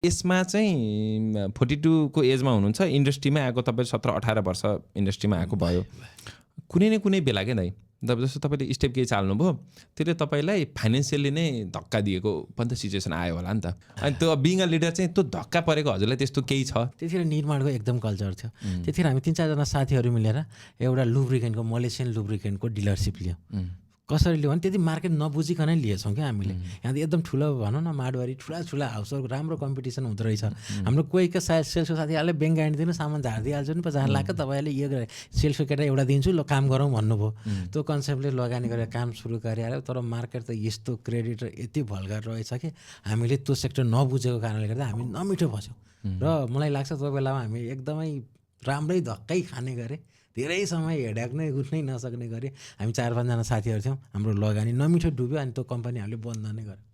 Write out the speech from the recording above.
यसमा चाहिँ 42 को एजमा हुनुहुन्छ, इन्डस्ट्रीमा आएको तपाईँ 17-18 वर्ष इन्डस्ट्रीमा आएको भयो, कुनै न कुनै बेला क्या दाइ जस्तो तपाईँले स्टेप केही चाल्नुभयो, त्यसले तपाईँलाई फाइनेन्सियली नै धक्का दिएको पनि त सिचुएसन आयो होला नि त। अनि त्यो बिङ अ लिडर चाहिँ त्यो धक्का परेको हजुरलाई त्यस्तो केही छ? त्यतिखेर निर्माणको एकदम कल्चर थियो। त्यतिखेर हामी 3-4 जना साथीहरू मिलेर एउटा लुब्रिकेन्टको मलेसियन लुब्रिकेन्टको डिलरसिप लियौँ। कसरी लियो भने त्यति मार्केट नबुझिकनै लिएछौँ क्या हामीले। यहाँ त एकदम ठुलो भनौँ न माडवारी ठुला हाउसहरूको राम्रो कम्पिटिसन हुँदो रहेछ। हाम्रो कोहीको सेल्सको साथीहरूले ब्याङ्क गाइदिनु सामान झारिदिइहाल्छु नि 50 लाख तपाईँले यो सेल्सको केटा एउटा दिन्छु ल काम गरौँ भन्नुभयो। त्यो कन्सेप्टले लगानी गरेर काम सुरु गरेर तर मार्केट त यस्तो क्रेडिट यति भल्गर रहेछ कि हामीले त्यो सेक्टर नबुझेको कारणले गर्दा हामी नमिठो फस्यौँ। र मलाई लाग्छ त्यो बेलामा हामी एकदमै राम्रै धक्कै खाने गरे, धेरै समय हेडेक नै उठ्नै नसक्ने गरी हामी 4-5 जना साथीहरू थियौँ। हाम्रो लगानी नमिठो डुब्यो अनि त्यो कम्पनी हामीले बन्द नै गर्यो।